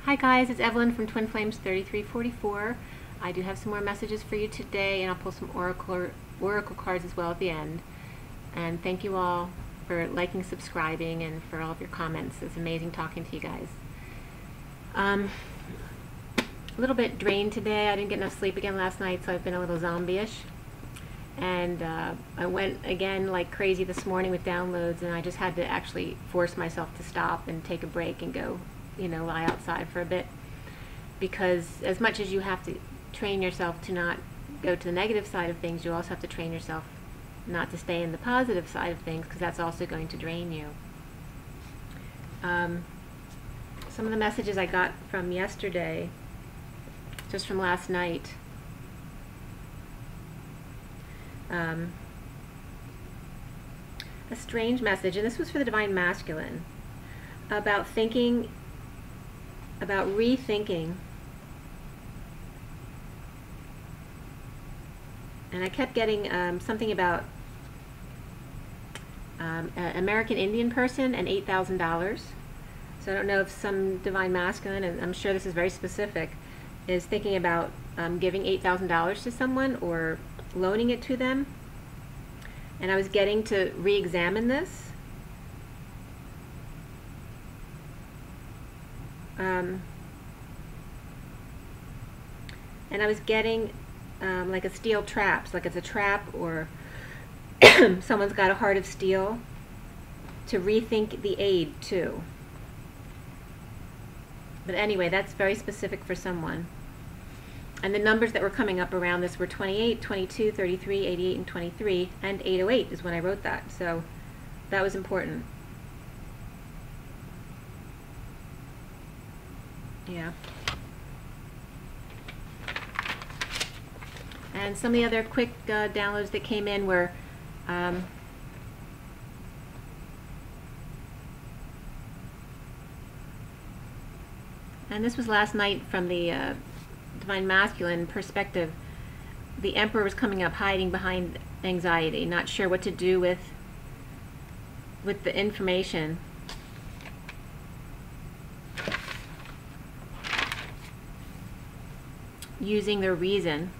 Hi guys, it's Evelyn from Twin Flames 3344. I do have some more messages for you today, and I'll pull some oracle cards as well at the end. And thank you all for liking, subscribing, and for all of your comments. It's amazing talking to you guys. A little bit drained today. I didn't get enough sleep again last night, so I've been a little zombie-ish. And I went again like crazy this morning with downloads, and I just had to actually force myself to stop and take a break and go, lie outside for a bit, because as much as you have to train yourself to not go to the negative side of things, you also have to train yourself not to stay in the positive side of things, because that's also going to drain you. Some of the messages I got from yesterday, just from last night, a strange message, and this was for the Divine Masculine, about rethinking. And I kept getting something about an American Indian person and $8,000. So I don't know if some Divine Masculine, and I'm sure this is very specific, is thinking about giving $8,000 to someone or loaning it to them. And I was getting to re-examine this. And I was getting like a steel trap, like it's a trap, or someone's got a heart of steel, to rethink the aid too. But anyway, that's very specific for someone. And the numbers that were coming up around this were 28, 22, 33, 88, and 23, and 808 is when I wrote that. So that was important. Yeah. And some of the other quick downloads that came in were and this was last night from the Divine Masculine perspective. The Emperor was coming up, hiding behind anxiety, not sure what to do with the information. Using their reason,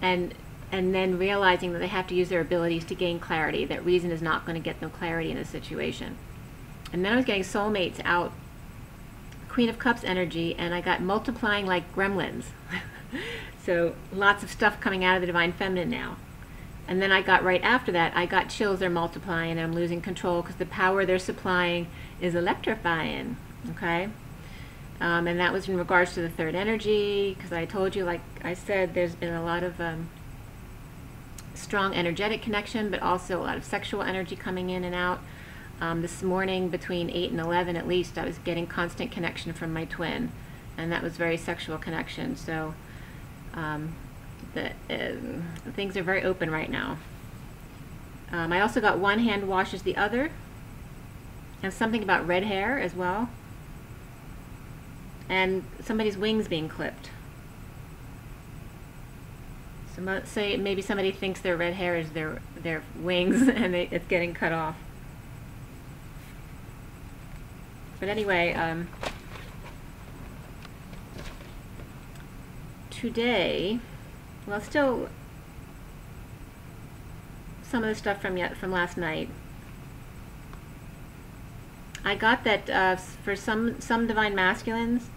and then realizing that they have to use their abilities to gain clarity, that reason is not going to get them clarity in a situation. And then I was getting soulmates out, Queen of Cups energy, and I got multiplying like gremlins. So lots of stuff coming out of the Divine Feminine now. And then I got, right after that, I got chills. They're multiplying, and I'm losing control because the power they're supplying is electrifying. Okay? And that was in regards to the third energy, because I told you, like I said, there's been a lot of strong energetic connection, but also a lot of sexual energy coming in and out. This morning, between 8 and 11 at least, I was getting constant connection from my twin, and that was very sexual connection. So things are very open right now. I also got one hand washes the other, and something about red hair as well. And somebody's wings being clipped. So say maybe somebody thinks their red hair is their wings, and it's getting cut off. But anyway, today, well, still some of the stuff from last night. I got that for some Divine Masculines,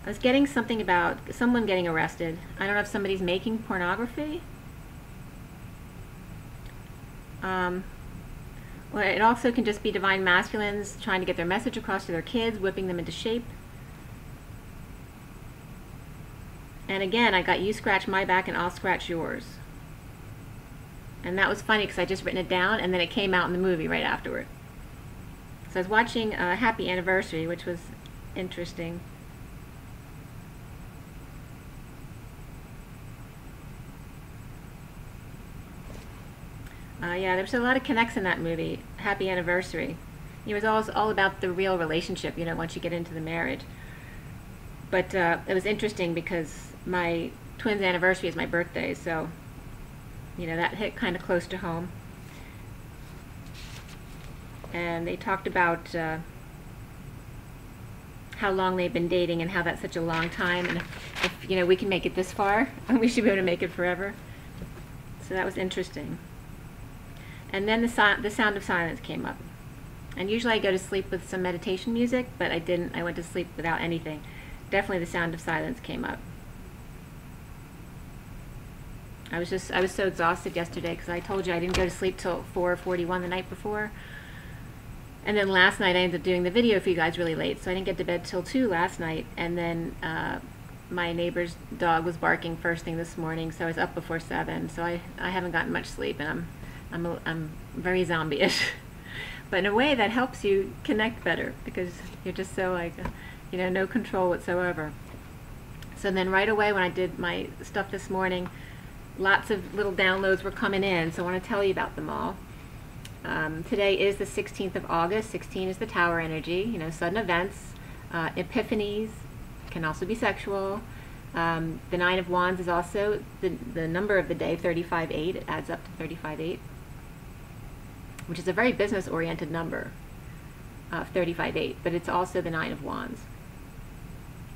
I was getting something about someone getting arrested. I don't know if somebody's making pornography. Well, it also can just be Divine Masculines trying to get their message across to their kids, whipping them into shape. And again, I got you scratch my back and I'll scratch yours. And that was funny because I just written it down, and then it came out in the movie right afterward. So I was watching Happy Anniversary, which was interesting. Yeah, there was a lot of connects in that movie, Happy Anniversary. It was all about the real relationship, once you get into the marriage. But it was interesting because my twin's anniversary is my birthday, so, that hit kind of close to home. And they talked about how long they've been dating and how that's such a long time, and if you know, we can make it this far, and we should be able to make it forever. So that was interesting. And then the sound of silence came up. And usually I go to sleep with some meditation music, but I didn't. I went to sleep without anything. Definitely the sound of silence came up. I was so exhausted yesterday because I told you I didn't go to sleep till 4:41 the night before. And then last night I ended up doing the video for you guys really late, so I didn't get to bed till 2 last night. And then my neighbor's dog was barking first thing this morning, so I was up before 7. So I haven't gotten much sleep, and I'm very zombie-ish. But in a way that helps you connect better because you're just so like, you know, no control whatsoever. So then right away when I did my stuff this morning, lots of little downloads were coming in, so I want to tell you about them all. Today is the 16th of August. 16 is the Tower energy, you know, sudden events, epiphanies, can also be sexual. The 9 of Wands is also the number of the day, 35-8. It adds up to 35-8, which is a very business-oriented number, 35-8, but it's also the 9 of Wands.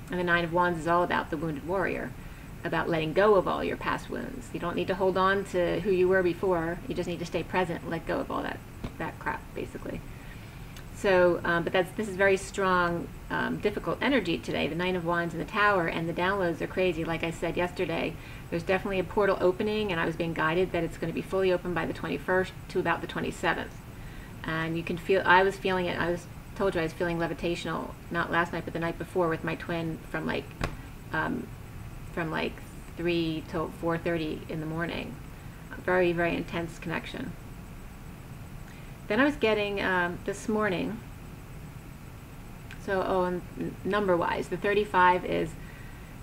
And the 9 of Wands is all about the wounded warrior, about letting go of all your past wounds. You don't need to hold on to who you were before. You just need to stay present and let go of all that crap, basically. So, but this is very strong, difficult energy today. The 9 of Wands and the Tower, and the downloads are crazy. Like I said yesterday, there's definitely a portal opening, and I was being guided that it's going to be fully open by the 21st to about the 27th. And you can feel, I was feeling it. Told you I was feeling levitational, not last night, but the night before with my twin from like 3 till 4:30 in the morning. A very, very intense connection. Then I was getting this morning, so and number-wise, the 35 is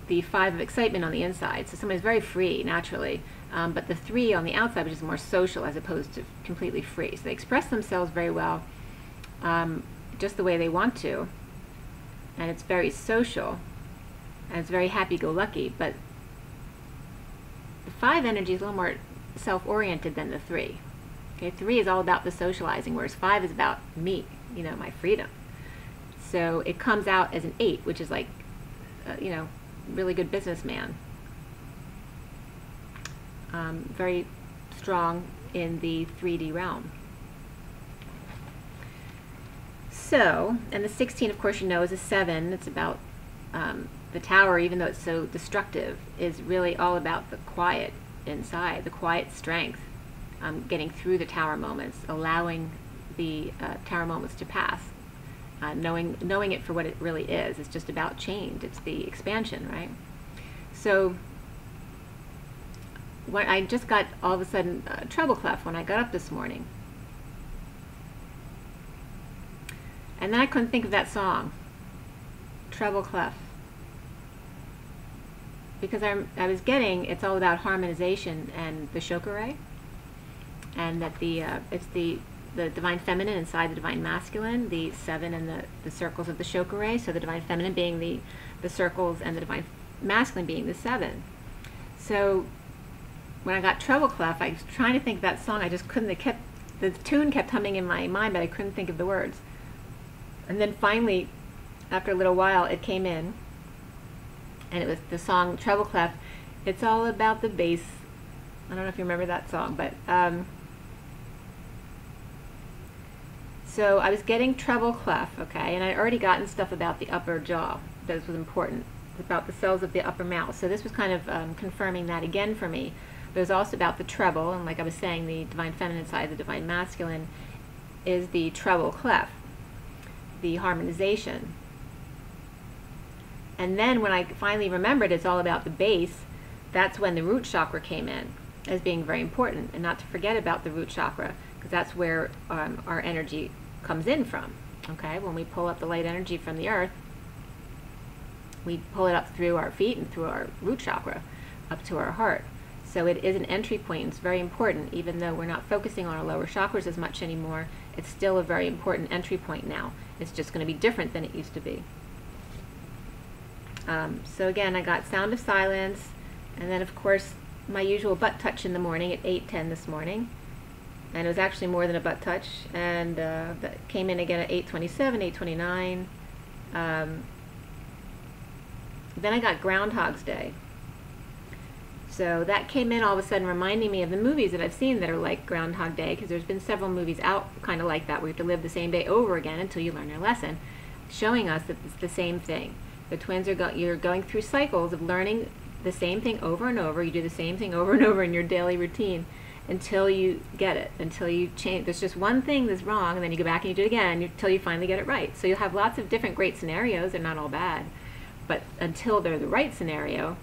the 5 of excitement on the inside. So somebody's very free naturally, but the 3 on the outside, which is more social as opposed to completely free. So they express themselves very well, just the way they want to, and it's very social, and it's very happy-go-lucky. But the 5 energy is a little more self-oriented than the 3. Okay, 3 is all about the socializing, whereas 5 is about me, you know, my freedom. So it comes out as an 8, which is like, you know, really good businessman. Very strong in the 3D realm. So, and the 16, of course, you know, is a 7. It's about the Tower, even though it's so destructive, is really all about the quiet inside, the quiet strength, getting through the Tower moments, allowing the Tower moments to pass, knowing it for what it really is. It's just about change. It's the expansion, right? So when I just got all of a sudden treble clef when I got up this morning. And then I couldn't think of that song, treble clef, because I was getting, it's all about harmonization and the chakra, and that it's the divine feminine inside the divine masculine, the 7 and the circles of the chakra. So the divine feminine being the circles and the divine masculine being the 7. So when I got treble clef, I was trying to think of that song. I just couldn't. The tune kept humming in my mind, but I couldn't think of the words. And then finally, after a little while, it came in, and it was the song treble clef. It's all about the bass. I don't know if you remember that song, but so I was getting treble clef, okay, and I'd already gotten stuff about the upper jaw. This was important, about the cells of the upper mouth. So this was kind of confirming that again for me. But it was also about the treble, and like I was saying, the divine feminine side, the divine masculine, is the treble clef, the harmonization. And then when I finally remembered it's all about the base, that's when the root chakra came in as being very important, and not to forget about the root chakra, because that's where our energy comes in from. Okay, when we pull up the light energy from the earth, we pull it up through our feet and through our root chakra up to our heart. So it is an entry point. It's very important. Even though we're not focusing on our lower chakras as much anymore, it's still a very important entry point now. It's just going to be different than it used to be. So again, I got sound of silence, and then of course my usual butt touch in the morning at 8:10 this morning. And it was actually more than a butt touch, and that came in again at 8:27, 8:29. Then I got Groundhog's Day. So that came in all of a sudden reminding me of the movies that I've seen that are like Groundhog Day, because there's been several movies out kind of like that, where you have to live the same day over again until you learn your lesson, showing us that it's the same thing. The twins are you're going through cycles of learning the same thing over and over. You do the same thing over and over in your daily routine until you get it, until you change. There's just one thing that's wrong, and then you go back and you do it again until you finally get it right. So you'll have lots of different great scenarios. They're not all bad. But until they're the right scenario,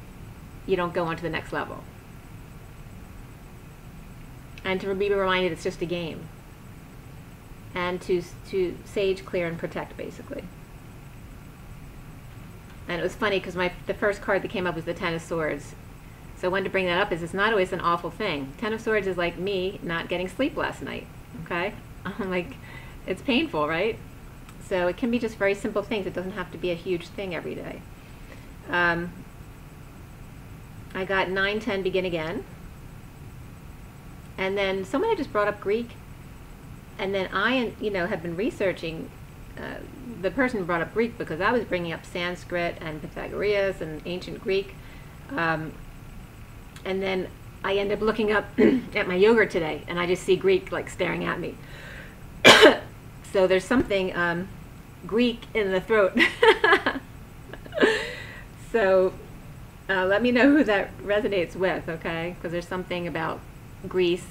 you don't go on to the next level. And to be reminded it's just a game. And to sage, clear, and protect, basically. And it was funny because the first card that came up was the Ten of Swords. So I wanted to bring that up, is it's not always an awful thing. Ten of Swords is like me not getting sleep last night, okay? Like, it's painful, right? So it can be just very simple things. It doesn't have to be a huge thing every day. I got 9, 10, begin again. And then someone had just brought up Greek. And then I, have been researching. The person brought up Greek because I was bringing up Sanskrit and Pythagoras and ancient Greek. And then I end up looking up at my yogurt today, and I just see Greek like staring at me. So there's something Greek in the throat. So let me know who that resonates with, okay? Because there's something about Greece.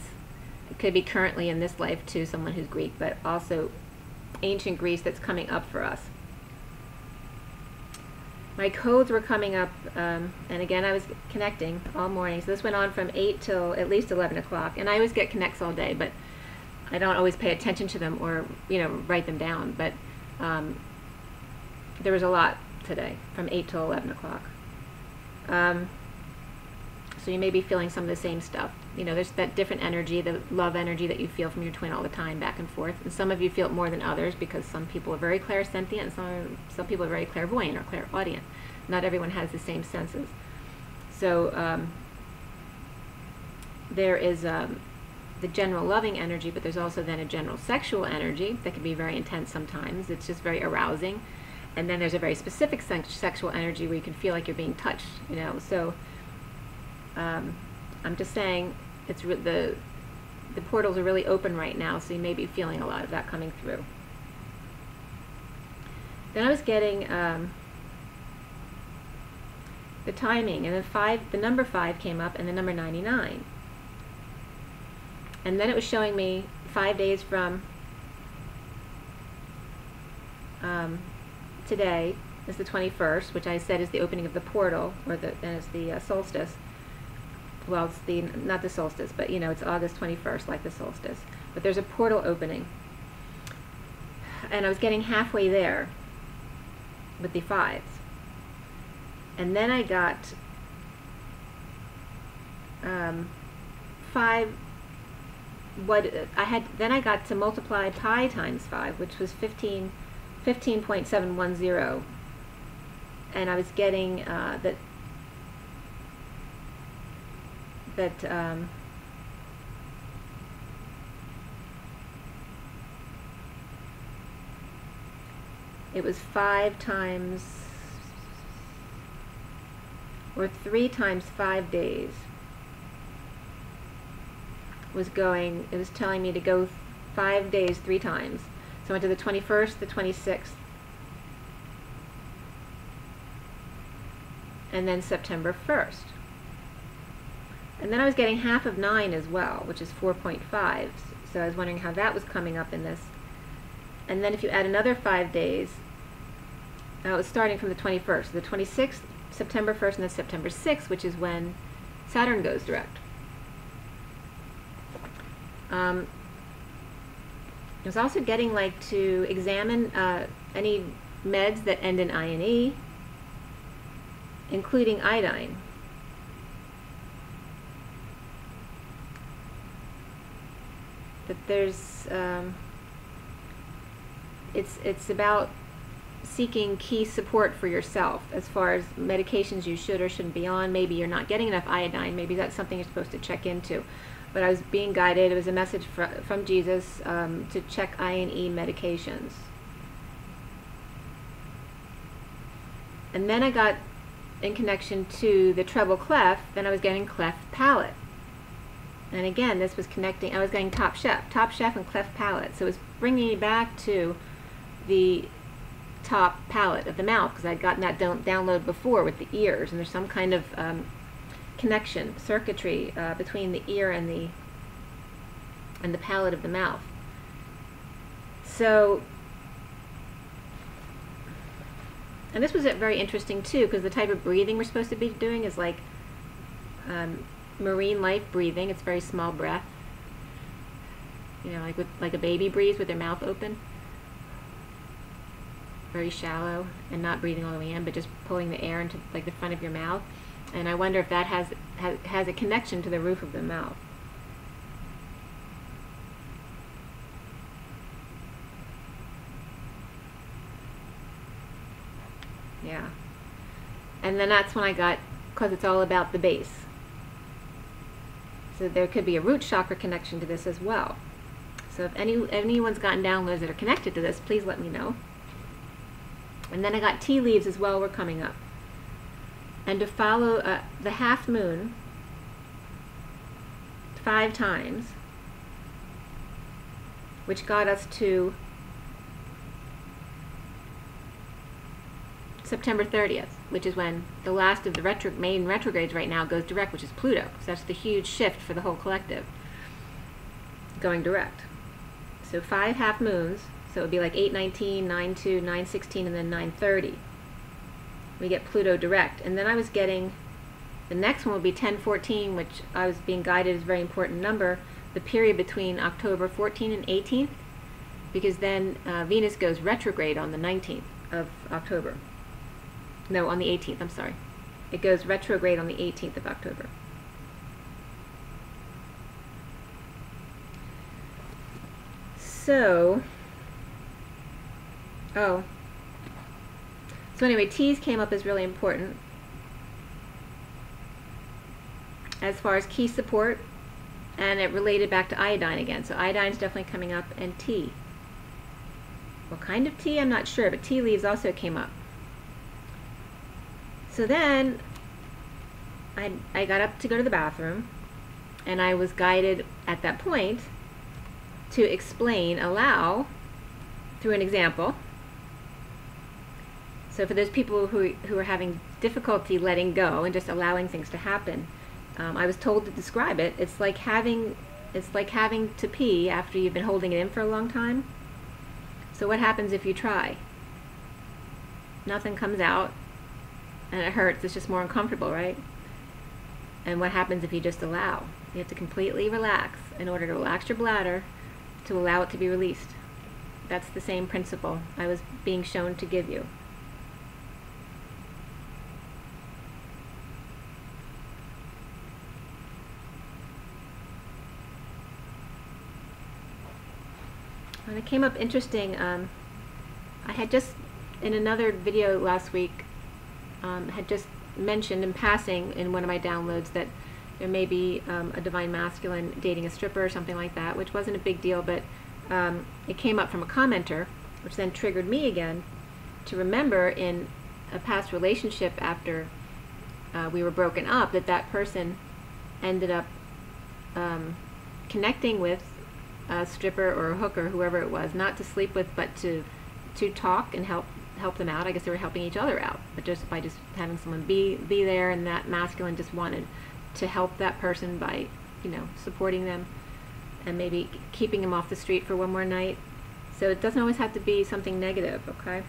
It could be currently in this life too, someone who's Greek, but also ancient Greece that's coming up for us. My codes were coming up, and again I was connecting all morning. So this went on from 8 till at least 11 o'clock. And I always get connects all day, but I don't always pay attention to them or write them down. But there was a lot today from 8 till 11 o'clock. So you may be feeling some of the same stuff. There's that different energy, the love energy that you feel from your twin all the time, back and forth. And some of you feel it more than others because some people are very clairsentient and some people are very clairvoyant or clairaudient. Not everyone has the same senses. So there is the general loving energy, but there's also then a general sexual energy that can be very intense sometimes. It's just very arousing. And then there's a very specific sexual energy where you can feel like you're being touched, So I'm just saying the portals are really open right now, so you may be feeling a lot of that coming through. Then I was getting the timing, and then the number 5 came up, and the number 99. And then it was showing me 5 days from today is the 21st, which I said is the opening of the portal, and it's the solstice. Well, it's not the solstice, but it's August 21st, like the solstice. But there's a portal opening. And I was getting halfway there with the 5s. And then I got 5. Then I got to multiply pi times 5, which was 15.710. And I was getting that it was 5 times, or 3 times 5 days it was telling me to go 5 days 3 times. So I went to the 21st, the 26th, and then September 1st. And then I was getting half of 9 as well, which is 4.5. So I was wondering how that was coming up in this. And then if you add another 5 days, it was starting from the 21st. The 26th, September 1st, and then September 6th, which is when Saturn goes direct. I was also getting to examine any meds that end in INE, including iodine. That there's it's about seeking key support for yourself as far as medications you should or shouldn't be on. Maybe you're not getting enough iodine. Maybe that's something you're supposed to check into. But I was being guided. It was a message from Jesus to check INE medications. And then I got in connection to the treble clef, then I was getting cleft palate. And again, this was connecting, I was getting top chef and cleft palate. So it was bringing me back to the top palate of the mouth, because I'd gotten that download before with the ears, and there's some kind of connection, circuitry between the ear and the palate of the mouth. So, and this was very interesting too, because the type of breathing we're supposed to be doing is like marine life breathing. It's very small breath, you know, like a baby breathes with their mouth open, very shallow, and not breathing all the way in, but just pulling the air into like the front of your mouth. And I wonder if that has a connection to the roof of the mouth. Yeah. And then that's when I got, because it's all about the base. So there could be a root chakra connection to this as well. So if anyone's gotten downloads that are connected to this, please let me know. And then I got tea leaves as well were coming up. And to follow the half moon 5 times, which got us to September 30th, which is when the last of the main retrogrades right now goes direct, which is Pluto. So that's the huge shift for the whole collective, going direct. So 5 half moons, so it would be like 8/19, 9/2, 9/16, and then 9/30. We get Pluto direct. And then I was getting, the next one would be 10/14, which I was being guided as a very important number, the period between October 14th and 18th, because then Venus goes retrograde on the 19th of October. No, on the 18th, I'm sorry. It goes retrograde on the 18th of October. So, so anyway, teas came up as really important as far as key support, and it related back to iodine again. So iodine's definitely coming up, and tea. What kind of tea? I'm not sure, but tea leaves also came up. So then I got up to go to the bathroom, and I was guided at that point to explain, allow, through an example. So for those people who are having difficulty letting go and just allowing things to happen, I was told to describe it. It's like having to pee after you've been holding it in for a long time. So what happens if you try? Nothing comes out, and it hurts. It's just more uncomfortable, right? And what happens if you just allow? You have to completely relax in order to relax your bladder, to allow it to be released. That's the same principle I was being shown to give you. And it came up interesting. I had just, in another video last week, had just mentioned in passing in one of my downloads that there may be a divine masculine dating a stripper or something like that, which wasn't a big deal, but it came up from a commenter, which then triggered me again to remember in a past relationship after we were broken up, that person ended up connecting with a stripper or a hooker, whoever it was, not to sleep with, but to talk and help them out. I guess they were helping each other out, but just by just having someone be there, and that masculine just wanted to help that person by, you know, supporting them and maybe keeping them off the street for one more night. So it doesn't always have to be something negative, okay?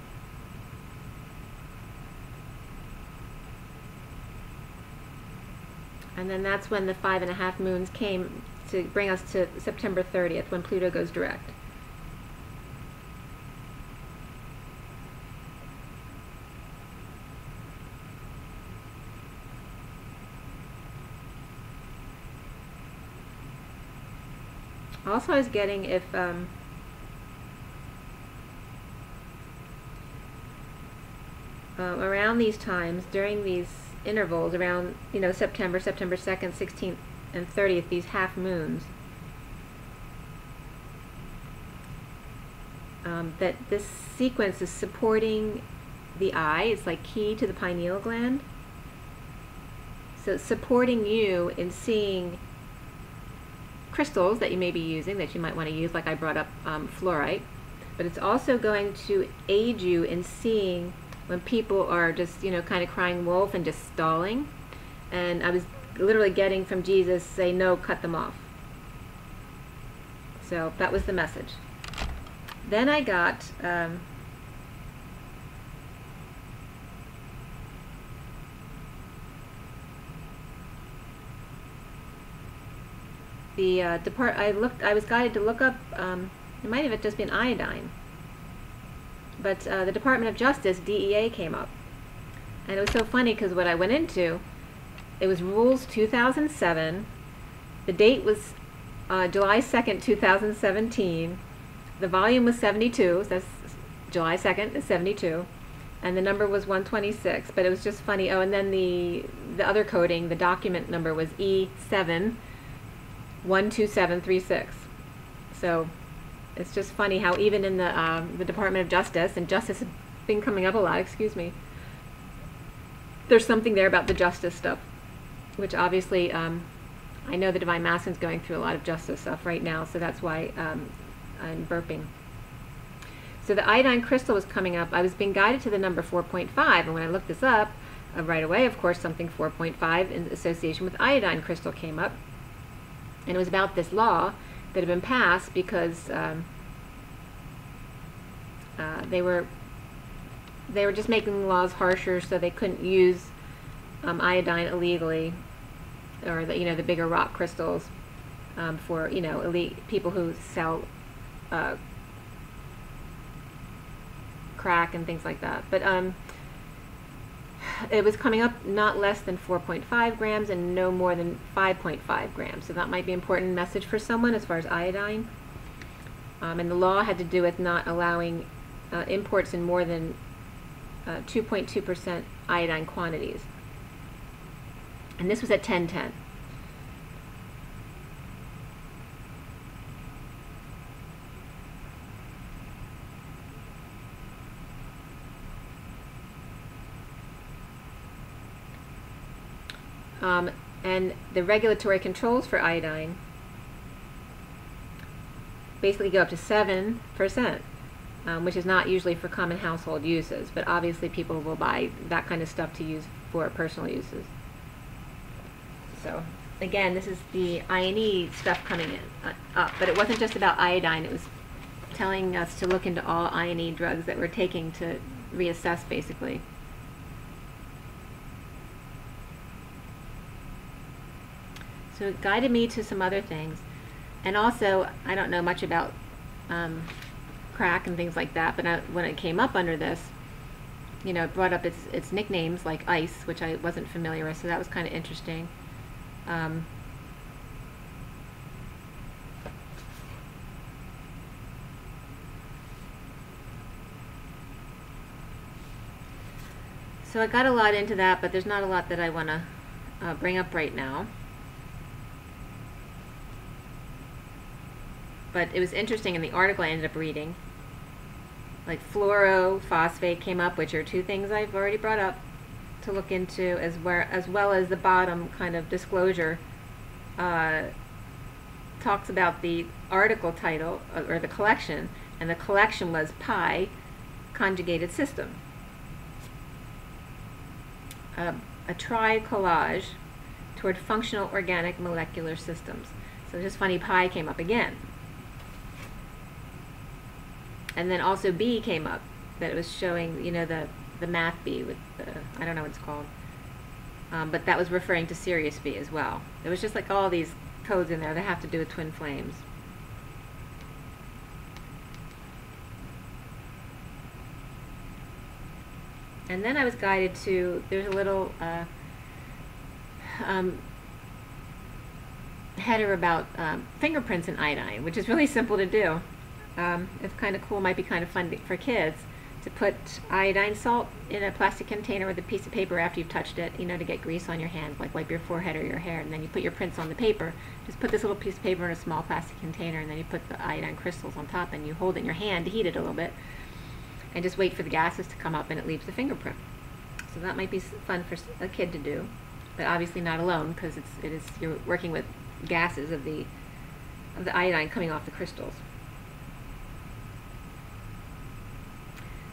And then that's when the 5.5 moons came to bring us to September 30th, when Pluto goes direct. Also, I was getting if around these times, during these intervals, around, you know, September 2nd, 16th, and 30th, these half moons, that this sequence is supporting the eye. It's like key to the pineal gland, So supporting you in seeing crystals that you may be using, that you might want to use, like I brought up fluorite, but it's also going to aid you in seeing when people are just, you know, kind of crying wolf and just stalling. And I was literally getting from Jesus, say no, cut them off. So that was the message. Then I got I was guided to look up, it might have just been iodine, but the Department of Justice, DEA, came up. And it was so funny because what I went into, it was Rules 2007, the date was July 2nd, 2017, the volume was 72, so that's July 2nd is 72, and the number was 126, but it was just funny. Oh, and then the other coding, the document number was E7 12736. So it's just funny how even in the Department of Justice, and justice has been coming up a lot, excuse me, there's something there about the justice stuff, which obviously I know the Divine Masculine is going through a lot of justice stuff right now, so that's why I'm burping. So the iodine crystal was coming up. I was being guided to the number 4.5, and when I looked this up right away, of course, something 4.5 in association with iodine crystal came up. And it was about this law that had been passed because they were just making laws harsher, so they couldn't use iodine illegally, or the bigger rock crystals for elite people who sell crack and things like that. But it was coming up not less than 4.5 grams and no more than 5.5 grams. So that might be an important message for someone as far as iodine. And the law had to do with not allowing imports in more than 2.2% iodine quantities. And this was at 1010. And the regulatory controls for iodine basically go up to 7%, which is not usually for common household uses, but obviously people will buy that kind of stuff to use for personal uses. So again, this is the INE stuff coming in up, but it wasn't just about iodine. It was telling us to look into all INE drugs that we're taking to reassess, basically. So it guided me to some other things. And also, I don't know much about crack and things like that, but when it came up under this, it brought up its nicknames like ice, which I wasn't familiar with, so that was kind of interesting. So I got a lot into that, but there's not a lot that I want to bring up right now. But it was interesting in the article I ended up reading. Like fluorophosphate came up, which are two things I've already brought up to look into, as well as the bottom kind of disclosure talks about the article title, or the collection, and the collection was Pi Conjugated System. A tri-collage toward functional organic molecular systems. So it's just funny, Pi came up again. And then also B came up, that it was showing, the math B with the, I don't know what it's called. But that was referring to Sirius B as well. There was just like all these codes in there that have to do with twin flames. And then I was guided to, there's a little header about fingerprints in iodine, which is really simple to do. It's kind of cool, might be kind of fun for kids to put iodine salt in a plastic container with a piece of paper after you've touched it, to get grease on your hand, like wipe your forehead or your hair, and then you put your prints on the paper. Just put this little piece of paper in a small plastic container, and then you put the iodine crystals on top, and you hold it in your hand to heat it a little bit, and just wait for the gases to come up, and it leaves the fingerprint. So that might be fun for a kid to do. but obviously not alone, because you're working with gases of the iodine coming off the crystals.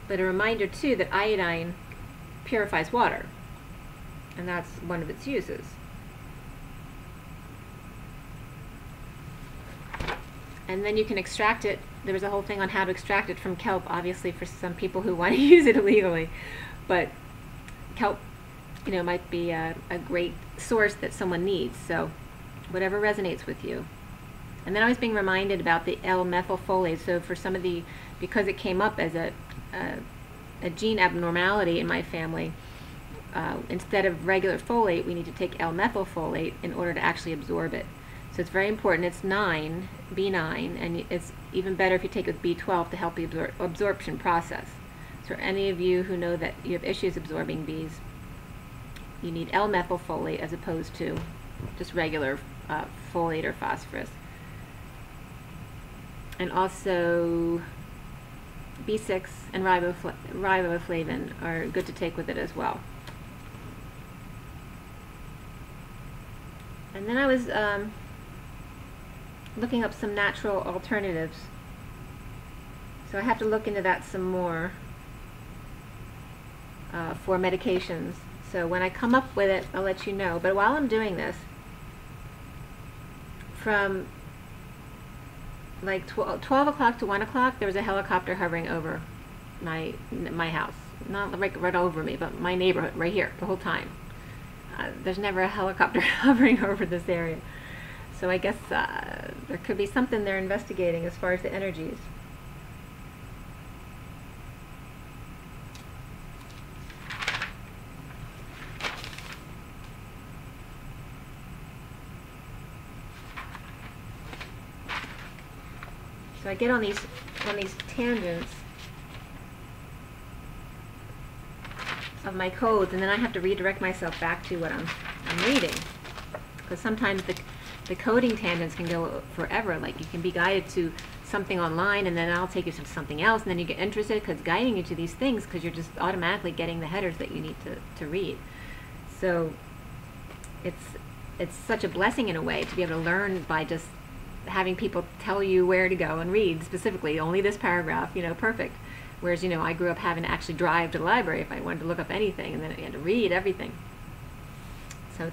But a reminder too that iodine purifies water, and that's one of its uses. And then you can extract it. There was a whole thing on how to extract it from kelp, obviously for some people who want to use it illegally, but kelp, might be a great source that someone needs. So whatever resonates with you. And then I was being reminded about the L-methylfolate. So for some of because it came up as a gene abnormality in my family, instead of regular folate, we need to take L-methylfolate in order to actually absorb it. So it's very important. It's B9, and it's even better if you take it with B12 to help the absorption process. So for any of you who know that you have issues absorbing Bs, you need L-methylfolate as opposed to just regular folate or phosphorus. And also B6 and riboflavin are good to take with it as well. And then I was looking up some natural alternatives. So I have to look into that some more for medications. So when I come up with it, I'll let you know. But while I'm doing this, from like 12 o'clock to 1 o'clock, there was a helicopter hovering over my house. Not right over me, but my neighborhood, right here, the whole time. There's never a helicopter hovering over this area. So I guess there could be something they're investigating as far as the energies. So I get on these tangents of my codes, and then I have to redirect myself back to what I'm reading, because sometimes the coding tangents can go forever. Like you can be guided to something online, and then I'll take you to something else, and then you get interested because it's guiding you to these things because you're just automatically getting the headers that you need to read. So it's such a blessing in a way to be able to learn by just having people tell you where to go and read specifically only this paragraph, perfect. Whereas, I grew up having to actually drive to the library if I wanted to look up anything, and then I had to read everything. So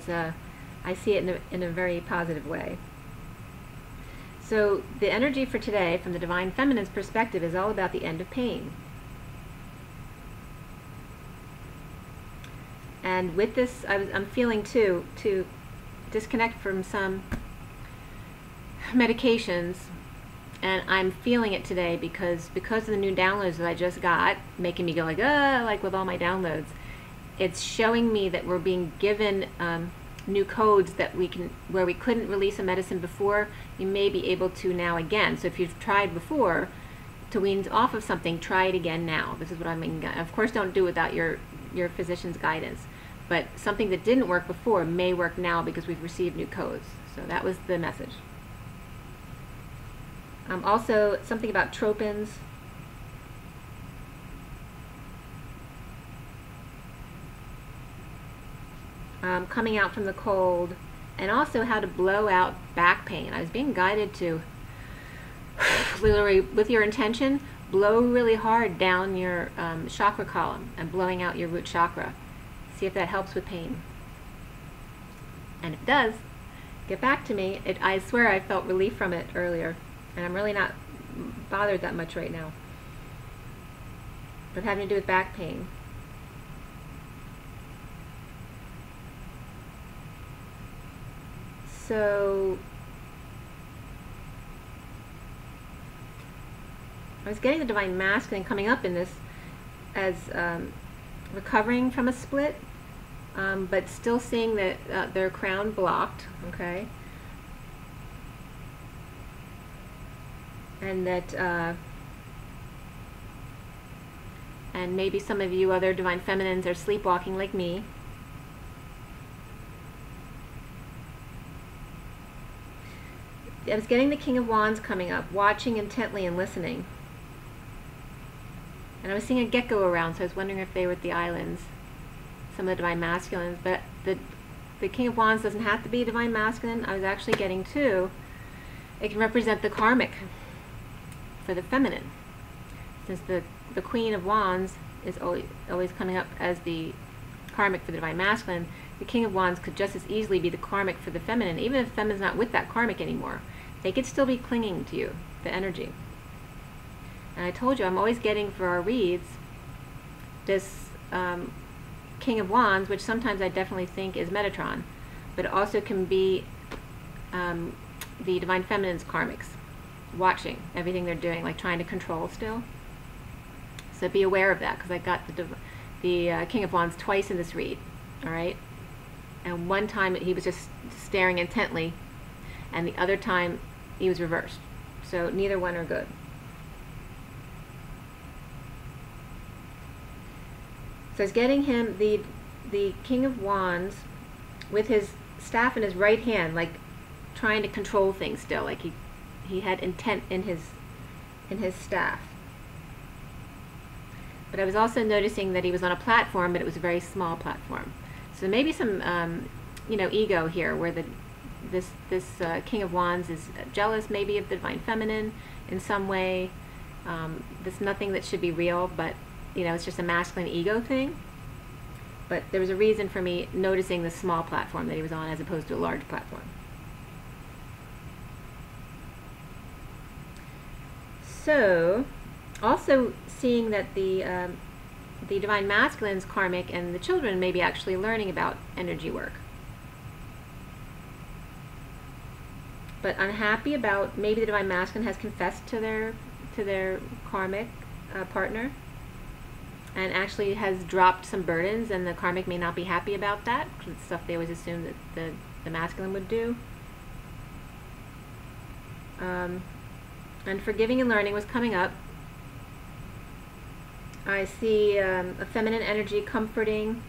I see it in a very positive way. So the energy for today from the Divine Feminine's perspective is all about the end of pain. And with this, I'm feeling too, to disconnect from some medications, and I'm feeling it today because of the new downloads that I just got, making me go like with all my downloads. It's showing me that we're being given new codes that where we couldn't release a medicine before, you may be able to now again. So if you've tried before to wean off of something, try it again now. This is what I mean. Of course, don't do it without your physician's guidance. But something that didn't work before may work now because we've received new codes. So that was the message. Also, something about tropins. Coming out from the cold, and also how to blow out back pain. I was being guided to literally, with your intention, blow really hard down your chakra column and blowing out your root chakra. See if that helps with pain. And if it does, get back to me. I swear I felt relief from it earlier, and I'm really not bothered that much right now. But having to do with back pain. So I was getting the Divine Masculine coming up in this as recovering from a split, but still seeing that their crown blocked, okay? And that, and maybe some of you other Divine Feminines are sleepwalking like me. I was getting the King of Wands coming up, watching intently and listening. And I was seeing a gecko around, so I was wondering if they were at the islands, some of the Divine Masculines. But the King of Wands doesn't have to be Divine Masculine. I was actually getting too, it can represent the karmic for the feminine. Since the Queen of Wands is always coming up as the karmic for the Divine Masculine, the King of Wands could just as easily be the karmic for the feminine. Even if the feminine's not with that karmic anymore, they could still be clinging to you, the energy. And I told you, I'm always getting for our reads this King of Wands, which sometimes I definitely think is Metatron, but it also can be the Divine Feminine's karmics, watching everything they're doing, like trying to control still. So be aware of that, because I got the King of Wands twice in this read, all right? And one time he was just staring intently, and the other time he was reversed. So neither one are good. So I was getting him the King of Wands with his staff in his right hand, like trying to control things still, like he had intent in his staff. But I was also noticing that he was on a platform, but it was a very small platform. So maybe some ego here, where this King of Wands is jealous maybe of the Divine Feminine in some way. There's nothing that should be real, but it's just a masculine ego thing. But there was a reason for me noticing the small platform that he was on as opposed to a large platform. So, also seeing that the Divine Masculine's karmic and the children may be actually learning about energy work. But unhappy about maybe the Divine Masculine has confessed to their karmic partner, and actually has dropped some burdens, and the karmic may not be happy about that, because it's stuff they always assume that the masculine would do. And forgiving and learning was coming up. I see a feminine energy comforting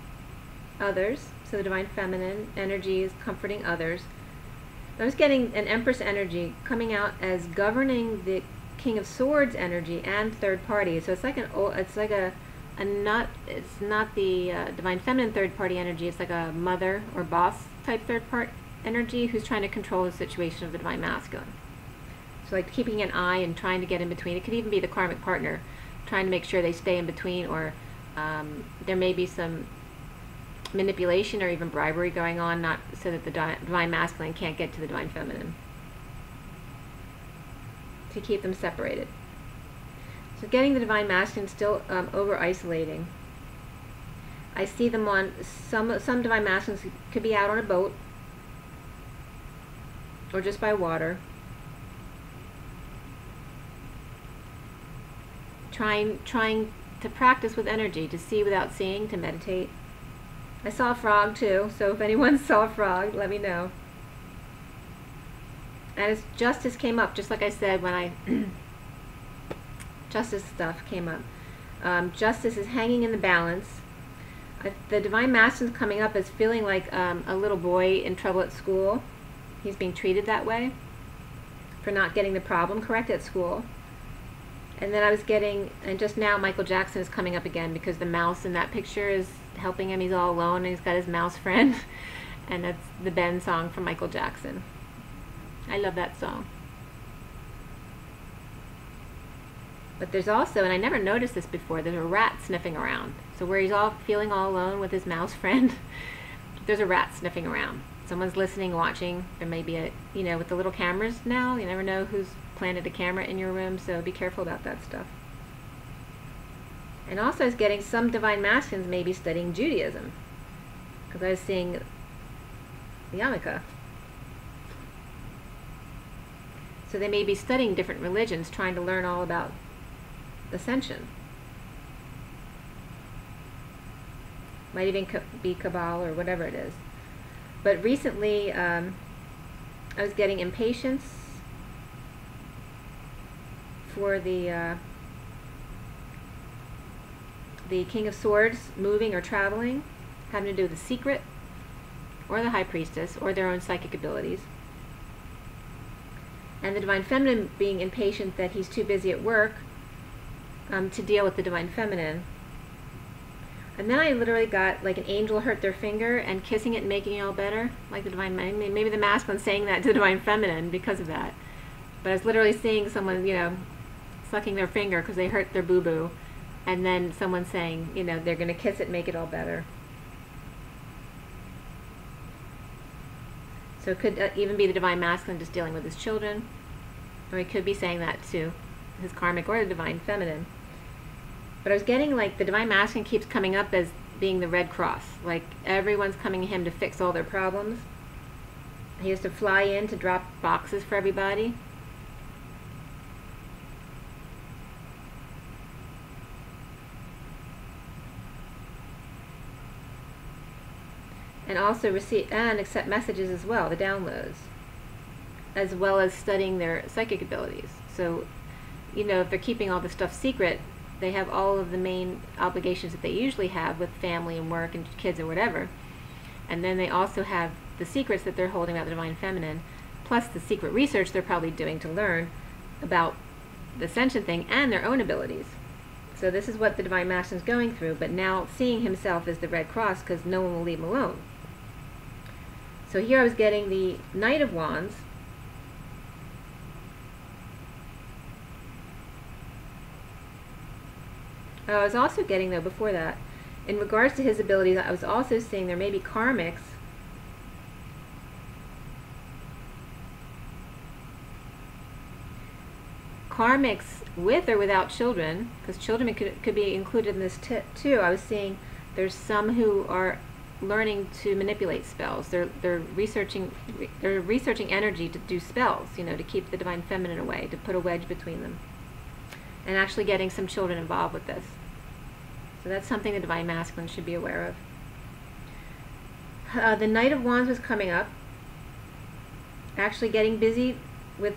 others, so the Divine Feminine energy is comforting others. I was getting an Empress energy coming out as governing the King of Swords energy and third party. So it's like it's not the Divine Feminine third party energy. It's like a mother or boss type third part energy who's trying to control the situation of the Divine Masculine. So like keeping an eye and trying to get in between. It could even be the karmic partner trying to make sure they stay in between, or there may be some manipulation or even bribery going on, not so that the Divine Masculine can't get to the Divine Feminine, to keep them separated. So getting the Divine Masculine still over isolating. I see them on some Divine Masculines could be out on a boat or just by water, trying to practice with energy, to see without seeing, to meditate. I saw a frog too, so if anyone saw a frog, let me know. And as justice came up, just like I said when I justice stuff came up. Justice is hanging in the balance. The Divine Masculine is coming up as feeling like a little boy in trouble at school. He's being treated that way for not getting the problem correct at school. And then I was getting, and just now Michael Jackson is coming up again, because the mouse in that picture is helping him. He's all alone and he's got his mouse friend. And that's the Ben song from Michael Jackson. I love that song. But there's also, and I never noticed this before, there's a rat sniffing around. So where he's all feeling all alone with his mouse friend, there's a rat sniffing around. Someone's listening, watching. There may be a, with the little cameras now, you never know who's planted a camera in your room, so be careful about that stuff. And also I was getting some Divine Masculines maybe studying Judaism, because I was seeing the yarmulke. So they may be studying different religions, trying to learn all about ascension. Might even be Kabbalah or whatever it is. But recently I was getting impatience for the King of Swords moving or traveling, having to do with the secret or the High Priestess or their own psychic abilities. And the Divine Feminine being impatient that he's too busy at work to deal with the Divine Feminine. And then I literally got like an angel hurt their finger and kissing it and making it all better, like the divine, maybe the masculine saying that to the divine feminine because of that. But I was literally seeing someone, you know, sucking their finger because they hurt their boo-boo, and then someone saying, you know, they're going to kiss it and make it all better. So it could even be the divine masculine just dealing with his children, or he could be saying that to his karmic or the divine feminine. But I was getting like the divine masculine keeps coming up as being the Red Cross. Like everyone's coming to him to fix all their problems. He has to fly in to drop boxes for everybody. And also receive and accept messages as well, the downloads, as well as studying their psychic abilities. So, you know, if they're keeping all this stuff secret, they have all of the main obligations that they usually have with family and work and kids or whatever. And then they also have the secrets that they're holding about the divine feminine, plus the secret research they're probably doing to learn about the ascension thing and their own abilities. So this is what the divine masculine is going through, but now seeing himself as the Red Cross because no one will leave him alone. So here I was getting the Knight of Wands, I was also getting, though, before that, in regards to his abilities, I was also seeing there may be karmics with or without children, because children could be included in this too. I was seeing there's some who are learning to manipulate spells. They're researching energy to do spells, you know, to keep the divine feminine away, to put a wedge between them, and actually getting some children involved with this. So that's something the divine masculine should be aware of. The Knight of Wands was coming up, actually getting busy with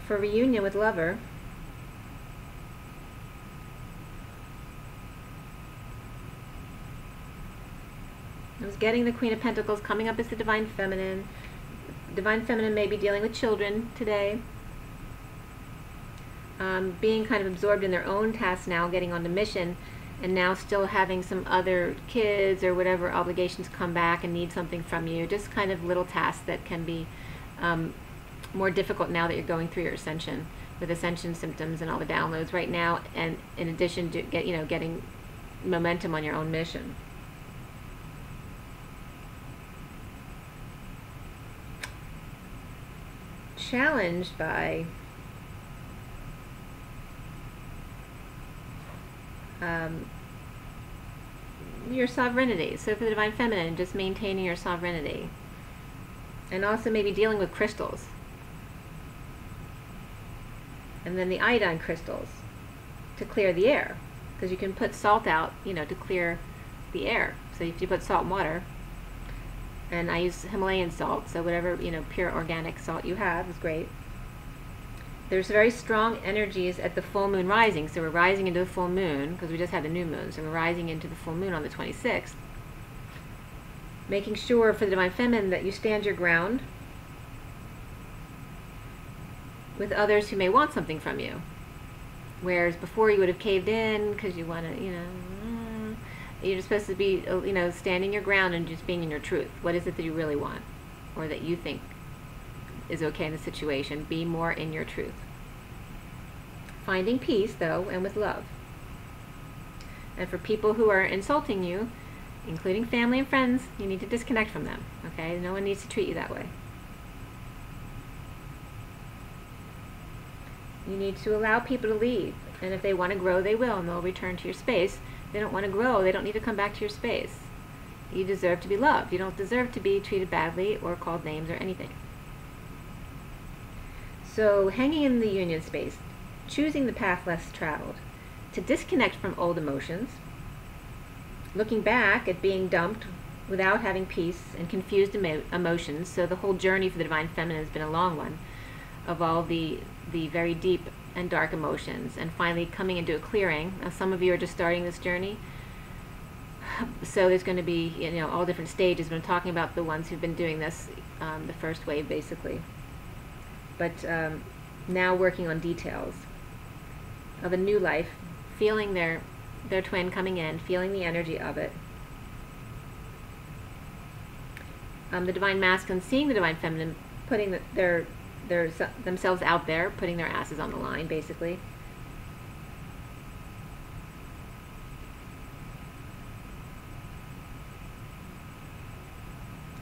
for reunion with lover. I was getting the Queen of Pentacles coming up as the divine feminine. Divine feminine may be dealing with children today. Being kind of absorbed in their own tasks now, getting on the mission, and now still having some other kids or whatever obligations come back and need something from you. Just kind of little tasks that can be more difficult now that you're going through your ascension, with ascension symptoms and all the downloads right now, and in addition to getting momentum on your own mission. Challenged by your sovereignty. So for the divine feminine, just maintaining your sovereignty, and also maybe dealing with crystals, and then the iodine crystals to clear the air, because you can put salt out, you know, to clear the air. So if you put salt and water, and I use Himalayan salt, so whatever, you know, pure organic salt you have is great. There's very strong energies at the full moon rising, so we're rising into the full moon, because we just had the new moon, so we're rising into the full moon on the 26th. Making sure for the divine feminine that you stand your ground with others who may want something from you. Whereas before you would have caved in because you want to, you know, you're just supposed to be, you know, standing your ground and just being in your truth. What is it that you really want, or that you think is okay in the situation? Be more in your truth. Finding peace, though, and with love. And for people who are insulting you, including family and friends, you need to disconnect from them, okay? No one needs to treat you that way. You need to allow people to leave, and if they want to grow, they will, and they'll return to your space. If they don't want to grow, they don't need to come back to your space. You deserve to be loved. You don't deserve to be treated badly or called names or anything. So hanging in the union space, choosing the path less traveled, to disconnect from old emotions, looking back at being dumped without having peace and confused emotions. So the whole journey for the divine feminine has been a long one, of all the very deep and dark emotions, and finally coming into a clearing. Now, some of you are just starting this journey, so there's going to be, you know, all different stages. But I'm talking about the ones who've been doing this, the first wave basically. But now working on details of a new life, feeling their their twin coming in, feeling the energy of it. The Divine Masculine seeing the Divine Feminine putting themselves out there, putting their asses on the line, basically.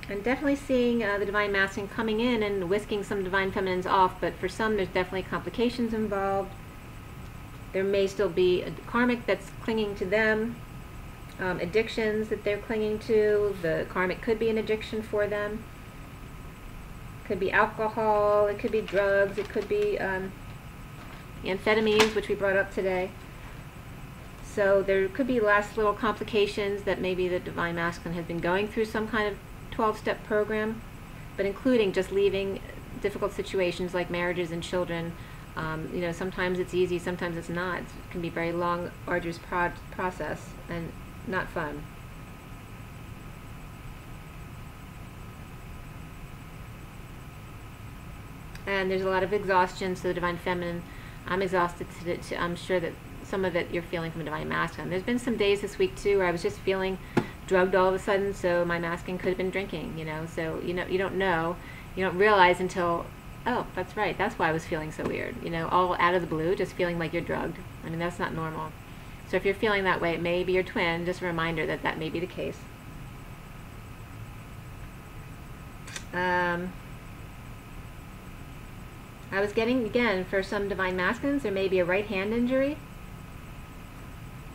And definitely seeing the Divine Masculine coming in and whisking some Divine Feminines off, but for some there's definitely complications involved. There may still be a karmic that's clinging to them, addictions that they're clinging to. The karmic could be an addiction for them. It could be alcohol, it could be drugs, it could be amphetamines, which we brought up today. So there could be last little complications that maybe the Divine Masculine has been going through some kind of 12-step program, but including just leaving difficult situations like marriages and children. You know, sometimes it's easy, sometimes it's not. It can be a very long, arduous process and not fun. And there's a lot of exhaustion, so the Divine Feminine, I'm exhausted I'm sure that some of it you're feeling from the Divine Masculine. There's been some days this week too where I was just feeling drugged all of a sudden, so my masculine could have been drinking, you know, so you don't realize until, oh, that's right, that's why I was feeling so weird, you know, all out of the blue, just feeling like you're drugged. I mean, that's not normal. So if you're feeling that way, it may be your twin, just a reminder that that may be the case. I was getting, again, for some Divine Masculines, there may be a right hand injury.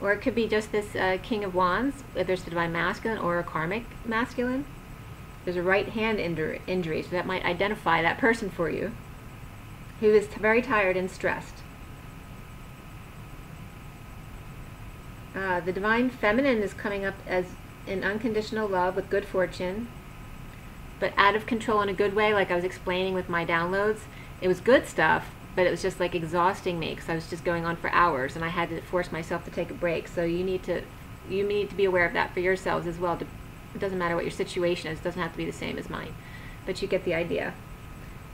Or it could be just this King of Wands, if there's the Divine Masculine or a karmic masculine. There's a right hand injury, so that might identify that person for you who is very tired and stressed. The Divine Feminine is coming up as in unconditional love with good fortune, but out of control in a good way, like I was explaining with my downloads. It was good stuff, but it was just like exhausting me because I was just going on for hours and I had to force myself to take a break. So you need to be aware of that for yourselves as well. It doesn't matter what your situation is. It doesn't have to be the same as mine, but you get the idea.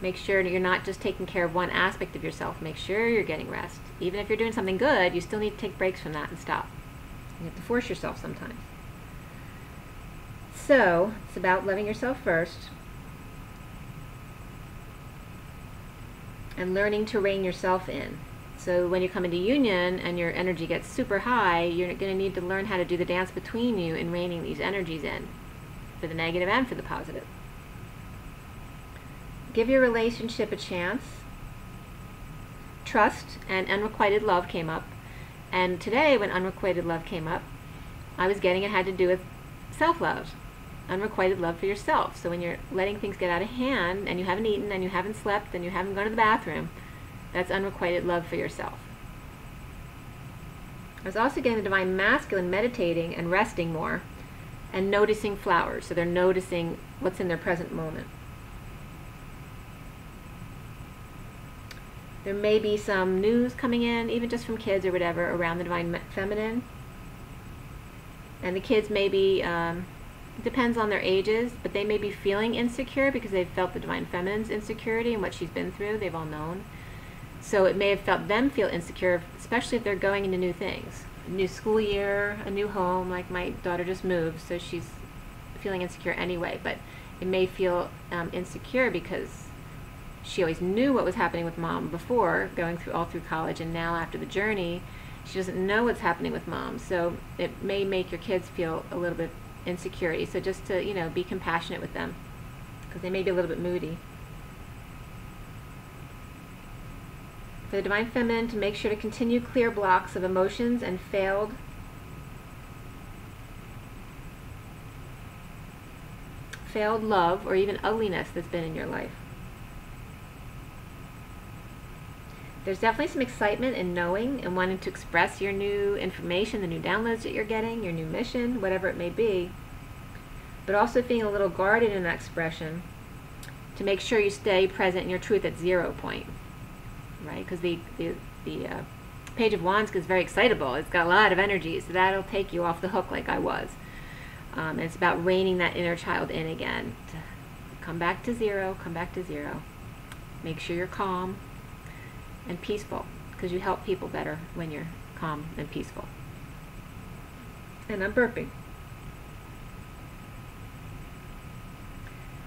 Make sure that you're not just taking care of one aspect of yourself. Make sure you're getting rest. Even if you're doing something good, you still need to take breaks from that and stop. You have to force yourself sometimes. So it's about loving yourself first and learning to rein yourself in. So when you come into union and your energy gets super high, you're going to need to learn how to do the dance between you and reining these energies in, for the negative and for the positive. Give your relationship a chance. Trust and unrequited love came up. And today, when unrequited love came up, I was getting it had to do with self-love. Unrequited love for yourself. So when you're letting things get out of hand and you haven't eaten and you haven't slept and you haven't gone to the bathroom, that's unrequited love for yourself. I was also getting the Divine Masculine meditating and resting more and noticing flowers. So they're noticing what's in their present moment. There may be some news coming in, even just from kids or whatever, around the Divine Feminine. And the kids may be, it depends on their ages, but they may be feeling insecure because they've felt the Divine Feminine's insecurity and what she's been through. They've all known. So it may have felt them feel insecure, especially if they're going into new things. A new school year, a new home, like my daughter just moved, so she's feeling insecure anyway. But it may feel insecure because she always knew what was happening with mom before, going through all through college, and now after the journey, she doesn't know what's happening with mom. So it may make your kids feel a little bit insecurity. So just to, you know, be compassionate with them because they may be a little bit moody. For the Divine Feminine, to make sure to continue clear blocks of emotions and failed love or even ugliness that's been in your life. There's definitely some excitement in knowing and wanting to express your new information, the new downloads that you're getting, your new mission, whatever it may be, but also feeling a little guarded in that expression to make sure you stay present in your truth at 0 point, right? Because the Page of Wands is very excitable. It's got a lot of energy, so that'll take you off the hook like I was. And it's about reining that inner child in again. To come back to 0, come back to 0. Make sure you're calm and peaceful, because you help people better when you're calm and peaceful. And I'm burping.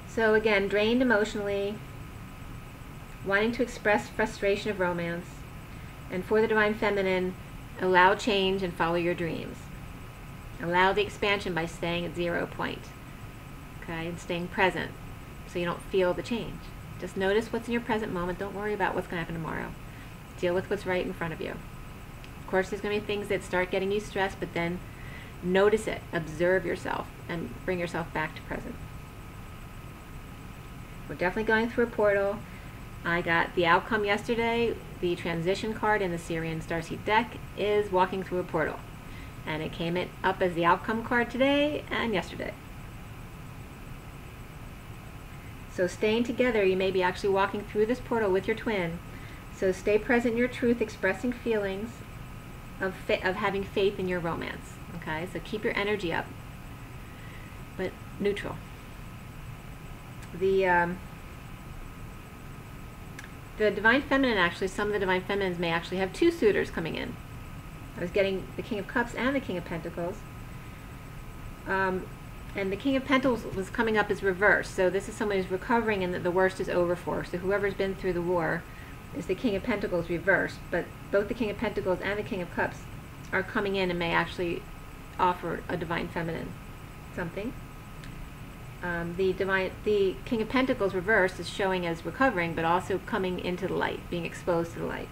So again, drained emotionally, wanting to express frustration of romance, and for the Divine Feminine, allow change and follow your dreams. Allow the expansion by staying at 0 point, okay, and staying present so you don't feel the change. Just notice what's in your present moment. Don't worry about what's going to happen tomorrow. Deal with what's right in front of you. Of course, there's going to be things that start getting you stressed, but then notice it, observe yourself, and bring yourself back to present. We're definitely going through a portal. I got the outcome yesterday. The transition card in the Sirian Starseed deck is walking through a portal. And it came up as the outcome card today and yesterday. So staying together, you may be actually walking through this portal with your twin. So stay present in your truth, expressing feelings of having faith in your romance. Okay, so keep your energy up, but neutral. The Divine Feminine, actually, some of the Divine Feminines may actually have 2 suitors coming in. I was getting the King of Cups and the King of Pentacles. And the King of Pentacles was coming up as reverse. So this is someone who's recovering and the worst is over for. So whoever's been through the war is the King of Pentacles reversed. But both the King of Pentacles and the King of Cups are coming in and may actually offer a Divine Feminine something. The King of Pentacles reversed is showing as recovering, but also coming into the light, being exposed to the light.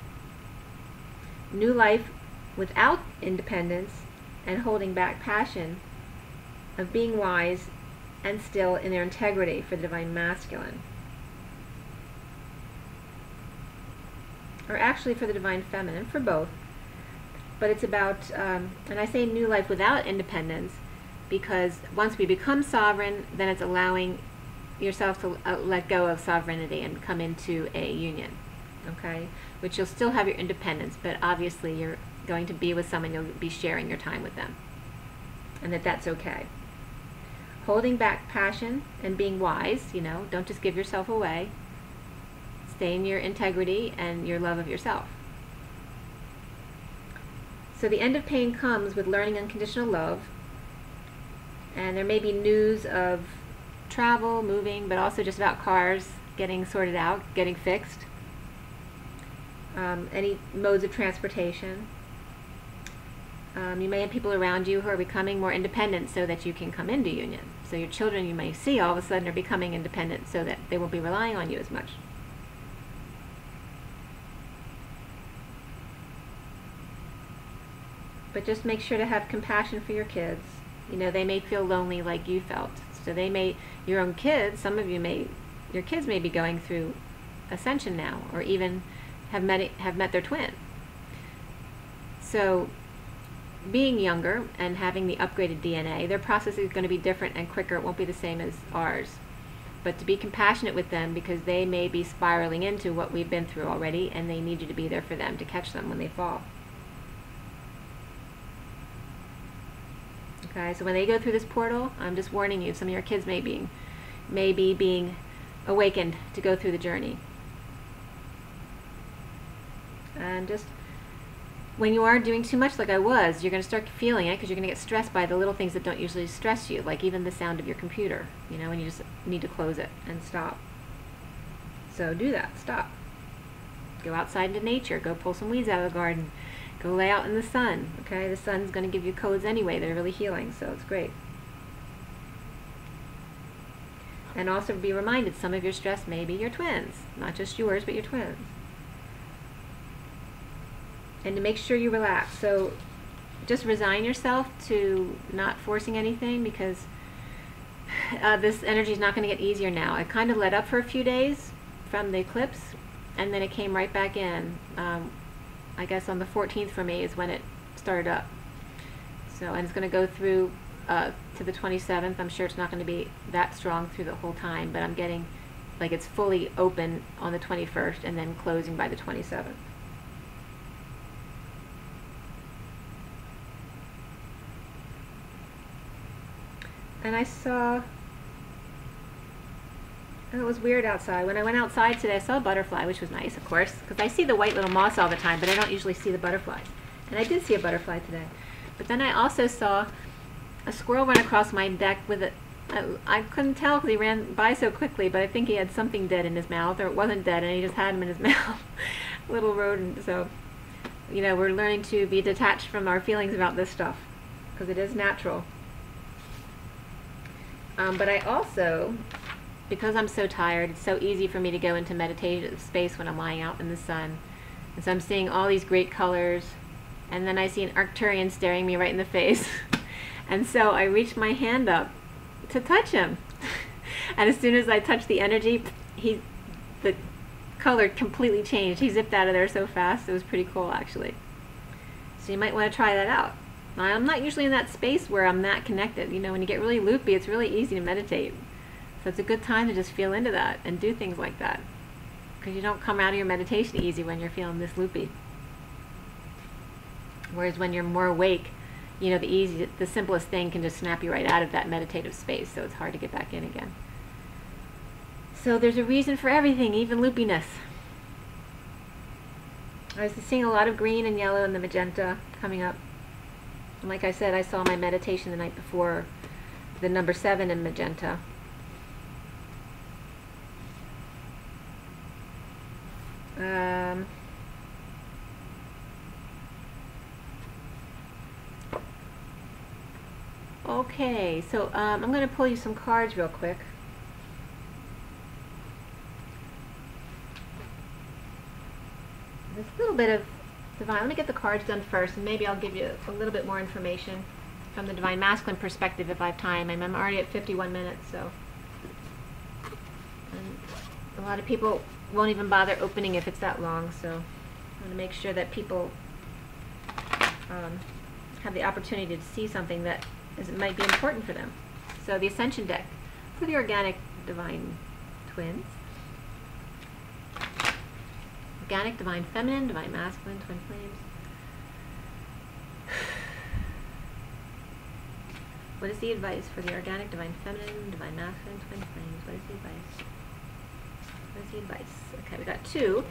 New life without independence and holding back passion, of being wise and still in their integrity for the Divine Masculine. Or actually for the Divine Feminine, for both. But it's about, and I say new life without independence, because once we become sovereign, then it's allowing yourself to let go of sovereignty and come into a union, okay? Which you'll still have your independence, but obviously you're going to be with someone, you'll be sharing your time with them, and that's okay. Holding back passion and being wise, you know, don't just give yourself away. Stay in your integrity and your love of yourself. So the end of pain comes with learning unconditional love. And there may be news of travel, moving, but also just about cars getting sorted out, getting fixed. Any modes of transportation. You may have people around you who are becoming more independent so that you can come into union. So your children, you may see, all of a sudden are becoming independent so that they won't be relying on you as much. But just make sure to have compassion for your kids. You know, they may feel lonely like you felt. So they may, your own kids, some of you may, your kids may be going through ascension now, or even have met their twin. So being younger and having the upgraded DNA, their process is going to be different and quicker. It won't be the same as ours. But to be compassionate with them, because they may be spiraling into what we've been through already, and they need you to be there for them to catch them when they fall. Okay, so when they go through this portal, I'm just warning you, some of your kids may be being awakened to go through the journey. And just, when you are doing too much like I was, you're going to start feeling it because you're going to get stressed by the little things that don't usually stress you, like even the sound of your computer, you know, and you just need to close it and stop. So do that, stop. Go outside into nature, go pull some weeds out of the garden. Go lay out in the sun, okay? The sun's going to give you codes anyway that are really healing, so it's great. And also be reminded, some of your stress may be your twins. Not just yours, but your twins. And to make sure you relax. So just resign yourself to not forcing anything, because this energy is not going to get easier now. It kind of let up for a few days from the eclipse, and then it came right back in. I guess on the 14th for me is when it started up. So, and it's going to go through to the 27th. I'm sure it's not going to be that strong through the whole time, but I'm getting like it's fully open on the 21st and then closing by the 27th. And I saw, and it was weird outside. When I went outside today, I saw a butterfly, which was nice, of course, because I see the white little moths all the time, but I don't usually see the butterflies. And I did see a butterfly today. But then I also saw a squirrel ran across my deck with a, I couldn't tell because he ran by so quickly, but I think he had something dead in his mouth, or it wasn't dead and he just had him in his mouth. Little rodent. So, you know, we're learning to be detached from our feelings about this stuff because it is natural. But I also, because I'm so tired, it's so easy for me to go into meditative space when I'm lying out in the sun. And so I'm seeing all these great colors, and then I see an Arcturian staring me right in the face. And so I reach my hand up to touch him. And as soon as I touch the energy, the color completely changed. He zipped out of there so fast. It was pretty cool, actually. So you might want to try that out. Now, I'm not usually in that space where I'm that connected. You know, when you get really loopy, it's really easy to meditate. So it's a good time to just feel into that and do things like that. Because you don't come out of your meditation easy when you're feeling this loopy. Whereas when you're more awake, you know, the simplest thing can just snap you right out of that meditative space, so it's hard to get back in again. So there's a reason for everything, even loopiness. I was seeing a lot of green and yellow and the magenta coming up. And like I said, I saw my meditation the night before, the number 7 in magenta. Okay, so I'm going to pull you some cards real quick. There's a little bit of divine. Let me get the cards done first, and maybe I'll give you a little bit more information from the divine masculine perspective if I have time. I'm already at 51 minutes, so. And a lot of people won't even bother opening if it's that long, so I want to make sure that people have the opportunity to see something that might be important for them. So the Ascension deck for the organic divine twins. Organic divine feminine, divine masculine, twin flames. What is the advice for the organic divine feminine, divine masculine, twin flames? What is the advice? What is the advice? Okay, we got 2.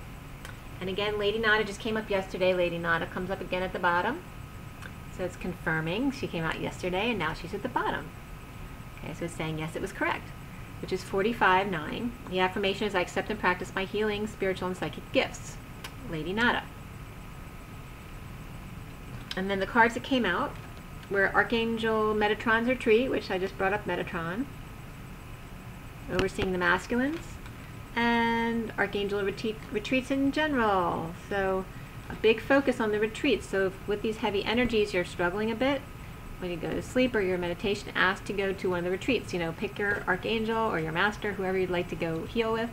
And again, Lady Nada just came up yesterday. Lady Nada comes up again at the bottom. So it's confirming she came out yesterday and now she's at the bottom. Okay, so it's saying yes, it was correct, which is 45-9. The affirmation is I accept and practice my healing, spiritual, and psychic gifts. Lady Nada. And then the cards that came out were Archangel Metatron's retreat, which I just brought up Metatron, overseeing the masculines, and Archangel retreats in general. So a big focus on the retreats. So if with these heavy energies you're struggling a bit, when you go to sleep or your meditation, ask to go to one of the retreats. You know, pick your Archangel or your Master, whoever you'd like to go heal with,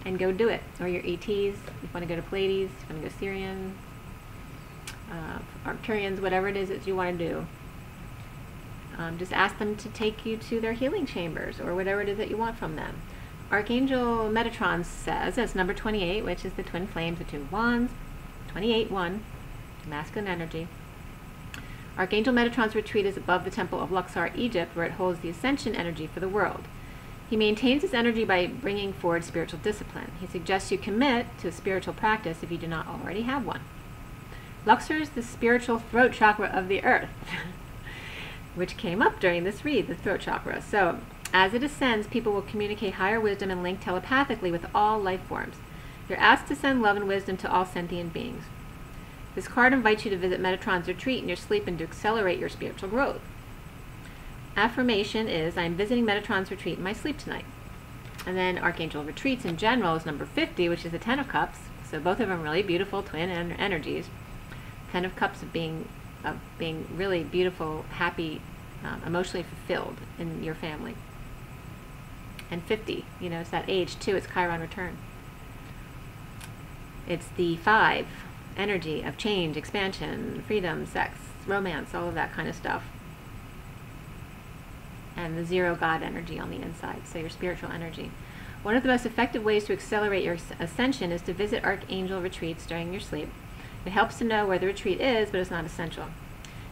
and go do it. Or your ETs, if you want to go to Pleiades, if you want to go Syrian, Arcturians, whatever it is that you want to do. Just ask them to take you to their healing chambers or whatever it is that you want from them. Archangel Metatron says, that's number 28, which is the twin flames, the 2 wands, 28-1, masculine energy. Archangel Metatron's retreat is above the temple of Luxor, Egypt, where it holds the ascension energy for the world. He maintains his energy by bringing forward spiritual discipline. He suggests you commit to a spiritual practice if you do not already have one. Luxor is the spiritual throat chakra of the earth, which came up during this read, the throat chakra. So, as it ascends, people will communicate higher wisdom and link telepathically with all life forms. You're asked to send love and wisdom to all sentient beings. This card invites you to visit Metatron's retreat in your sleep and to accelerate your spiritual growth. Affirmation is, I am visiting Metatron's retreat in my sleep tonight. And then Archangel retreats in general is number 50, which is the 10 of Cups. So both of them really beautiful twin energies. 10 of Cups of being really beautiful, happy, emotionally fulfilled in your family. And 50, you know, it's that age too, it's Chiron return. It's the 5 energy of change, expansion, freedom, sex, romance, all of that kind of stuff. And the 0 God energy on the inside, so your spiritual energy. One of the most effective ways to accelerate your ascension is to visit Archangel retreats during your sleep. It helps to know where the retreat is, but it's not essential.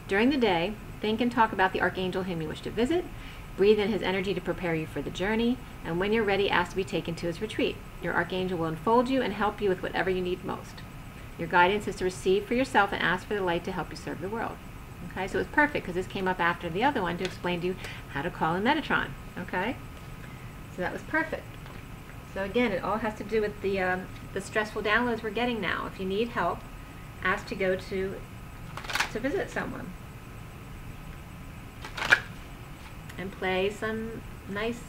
During the day, think and talk about the Archangel whom you wish to visit. Breathe in his energy to prepare you for the journey, and when you're ready, ask to be taken to his retreat. Your Archangel will enfold you and help you with whatever you need most. Your guidance is to receive for yourself and ask for the light to help you serve the world. Okay, so it's perfect because this came up after the other one to explain to you how to call in Metatron. Okay, so that was perfect. So again, it all has to do with the stressful downloads we're getting now. If you need help, ask to go to visit someone and play some nice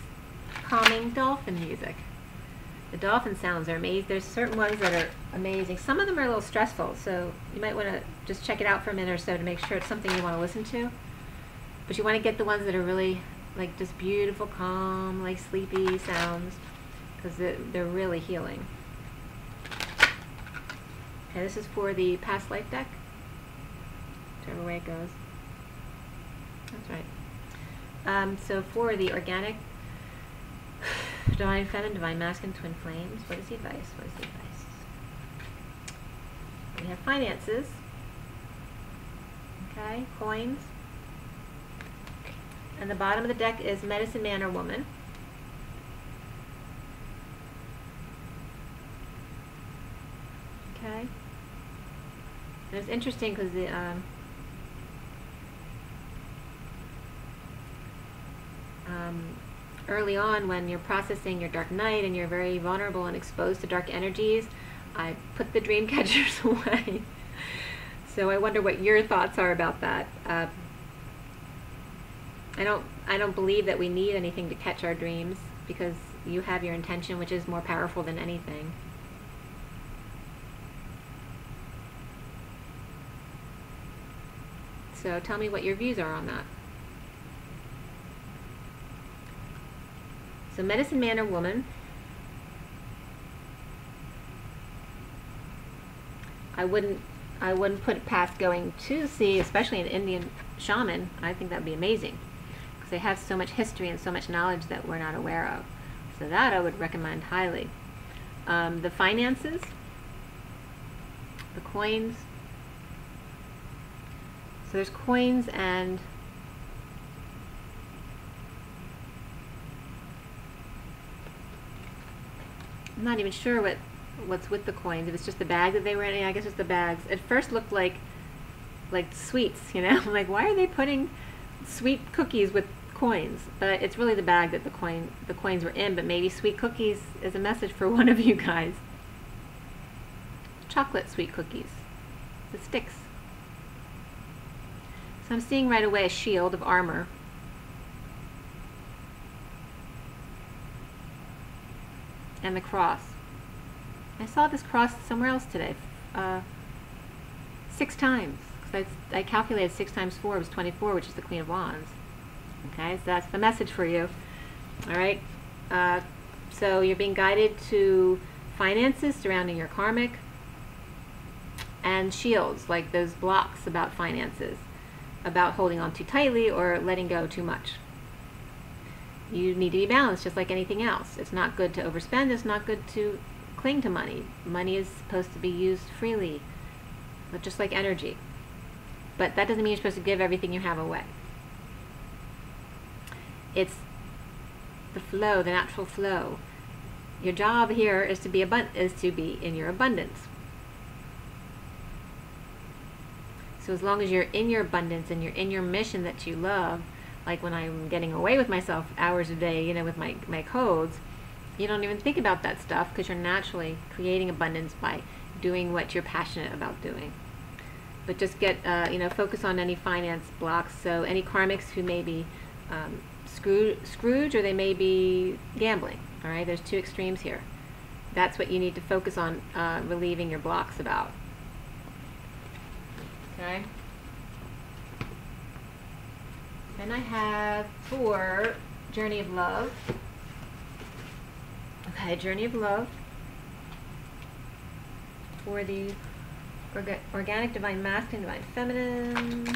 calming dolphin music. The dolphin sounds are amazing. There's certain ones that are amazing. Some of them are a little stressful, so you might want to just check it out for a minute or so to make sure it's something you want to listen to. But you want to get the ones that are really like just beautiful, calm, like sleepy sounds, because they're really healing. Okay, this is for the past life deck, whichever way it goes. That's right. So for the organic, divine feminine, divine masculine, twin flames, what is the advice? What is the advice? We have finances, okay, coins, and the bottom of the deck is medicine man or woman. Okay, and it's interesting because the early on, when you're processing your dark night and you're very vulnerable and exposed to dark energies, I put the dream catchers away. So I wonder what your thoughts are about that. I don't believe that we need anything to catch our dreams, because you have your intention, which is more powerful than anything. So tell me what your views are on that. So medicine man or woman, I wouldn't put it past going to see, especially an Indian shaman. I think that would be amazing, because they have so much history and so much knowledge that we're not aware of. So that I would recommend highly. The finances, the coins. So there's coins and I'm not even sure what's with the coins. If it's just the bag that they were in, I guess it's the bags. At first looked like sweets, you know? Like, why are they putting sweet cookies with coins? But it's really the bag that the coins were in, but maybe sweet cookies is a message for one of you guys. Chocolate sweet cookies. The sticks. So I'm seeing right away a shield of armor. And the cross. I saw this cross somewhere else today, 6 times. Because I calculated 6 times 4 was 24, which is the Queen of Wands. Okay, so that's the message for you. All right. So you're being guided to finances surrounding your karmic, and shields, like those blocks about finances, about holding on too tightly or letting go too much. You need to be balanced, just like anything else. It's not good to overspend. It's not good to cling to money. Money is supposed to be used freely, but just like energy. But that doesn't mean you're supposed to give everything you have away. It's the flow, the natural flow. Your job here is to be in your abundance. So as long as you're in your abundance and you're in your mission that you love, like when I'm getting away with myself hours a day, you know, with my codes, you don't even think about that stuff, because you're naturally creating abundance by doing what you're passionate about doing. But just get, focus on any finance blocks. So any karmics who may be Scrooge, or they may be gambling. All right, there's 2 extremes here. That's what you need to focus on relieving your blocks about. Okay. Then I have for Journey of Love. Okay, Journey of Love. For the organic, divine masculine, divine feminines.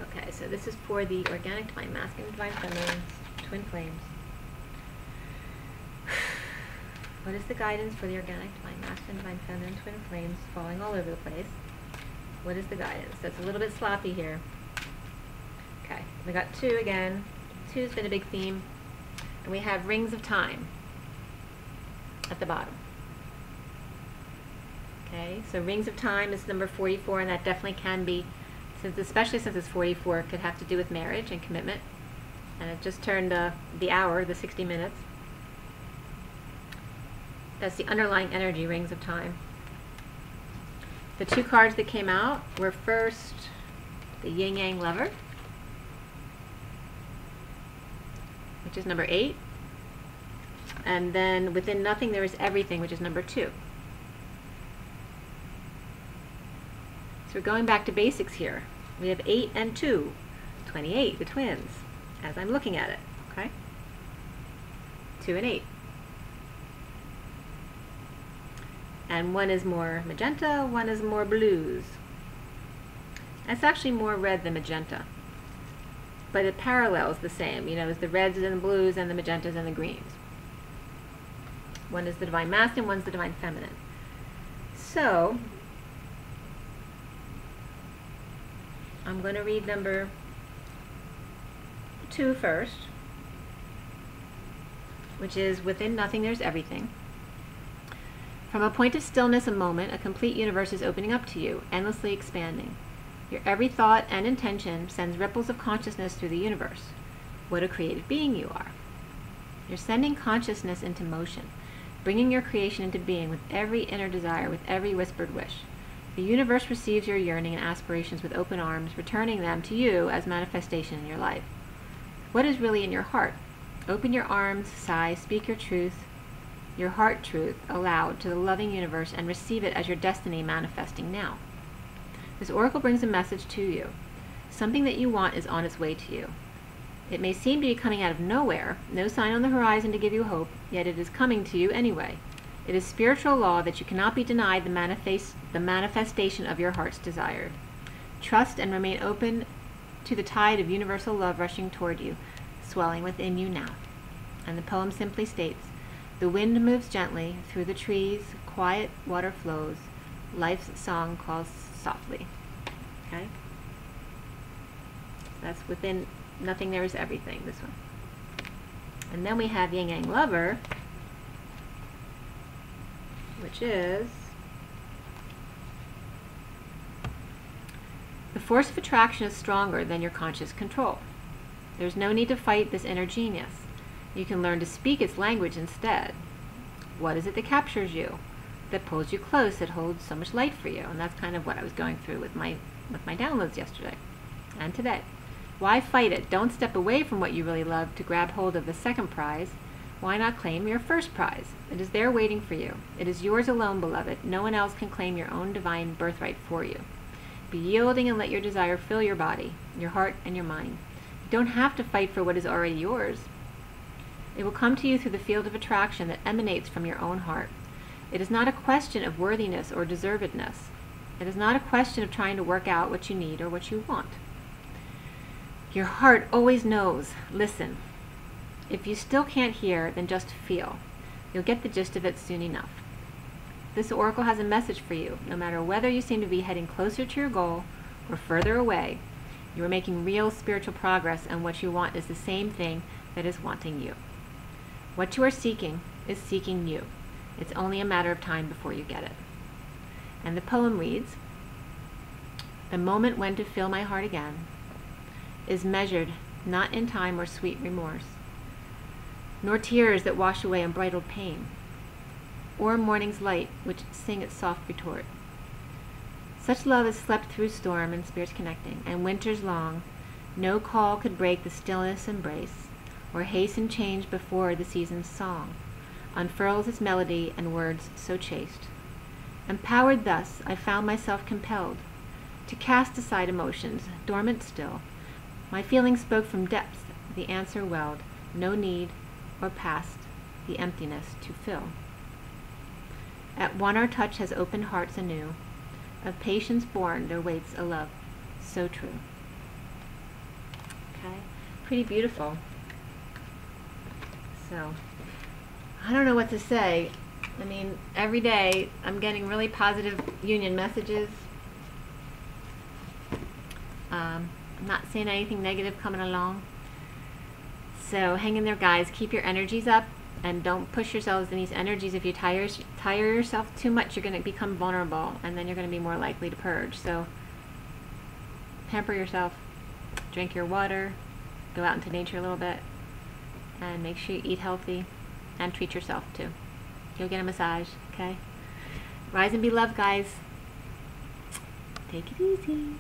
Okay, so this is for the organic, divine masculine, divine feminines, twin flames. What is the guidance for the organic, divine masculine, divine feminine, twin flames, falling all over the place? What is the guidance? That's a little bit sloppy here. Okay, we got 2 again. 2's been a big theme. And we have rings of time at the bottom. Okay, so Rings of Time is number 44, and that definitely can be, especially since it's 44, it could have to do with marriage and commitment. And it just turned the hour, the 60 minutes. That's the underlying energy, Rings of Time. The two cards that came out were first the Yin Yang Lover, which is number 8. And then Within Nothing There Is Everything, which is number 2. So we're going back to basics here. We have 8 and 2, 28, the twins, as I'm looking at it, okay? 2 and 8. And one is more magenta, one is more blues. It's actually more red than magenta, but it parallels the same, you know, as the reds and the blues and the magentas and the greens. One is the Divine Masculine, one's the Divine Feminine. So, I'm going to read number 2 first, which is Within Nothing There's Everything. From a point of stillness, a moment, a complete universe is opening up to you, endlessly expanding. Your every thought and intention sends ripples of consciousness through the universe. What a creative being you are. You're sending consciousness into motion, bringing your creation into being with every inner desire, with every whispered wish. The universe receives your yearning and aspirations with open arms, returning them to you as manifestation in your life. What is really in your heart? Open your arms, sigh, speak your truth, your heart truth, aloud to the loving universe, and receive it as your destiny manifesting now. This oracle brings a message to you. Something that you want is on its way to you. It may seem to be coming out of nowhere, no sign on the horizon to give you hope, yet it is coming to you anyway. It is spiritual law that you cannot be denied the manifestation of your heart's desire. Trust and remain open to the tide of universal love rushing toward you, swelling within you now. And the poem simply states, the wind moves gently through the trees, quiet water flows, life's song calls softly. Okay? That's Within Nothing There Is Everything, this one. And then we have Yin Yang Lover, which is the force of attraction is stronger than your conscious control. There's no need to fight this inner genius. You can learn to speak its language instead. What is it that captures you, that pulls you close, that holds so much light for you? And that's kind of what I was going through with my downloads yesterday and today. Why fight it? Don't step away from what you really love to grab hold of the second prize. Why not claim your first prize? It is there waiting for you. It is yours alone, beloved. No one else can claim your own divine birthright for you. Be yielding and let your desire fill your body, your heart, and your mind. You don't have to fight for what is already yours. It will come to you through the field of attraction that emanates from your own heart. It is not a question of worthiness or deservedness. It is not a question of trying to work out what you need or what you want. Your heart always knows. Listen. If you still can't hear, then just feel. You'll get the gist of it soon enough. This oracle has a message for you. No matter whether you seem to be heading closer to your goal or further away, you are making real spiritual progress, and what you want is the same thing that is wanting you. What you are seeking is seeking you. It's only a matter of time before you get it. And the poem reads, the moment when to fill my heart again is measured not in time or sweet remorse, nor tears that wash away unbridled pain, or morning's light which sing its soft retort. Such love is slept through storm and spirits connecting, and winters long, no call could break the stillness embrace, or hasten change before the season's song unfurls its melody and words so chaste. Empowered thus, I found myself compelled to cast aside emotions, dormant still. My feelings spoke from depths, the answer welled, no need or past, the emptiness to fill. At one our touch has opened hearts anew, of patience born there waits a love so true. Okay, pretty beautiful. So, I don't know what to say. I mean, every day I'm getting really positive union messages. I'm not seeing anything negative coming along. So hang in there, guys. Keep your energies up. And don't push yourselves in these energies. If you tire yourself too much, you're going to become vulnerable, and then you're going to be more likely to purge. So pamper yourself, drink your water, go out into nature a little bit, and make sure you eat healthy, and treat yourself too. Go get a massage, okay? Rise and be loved, guys. Take it easy.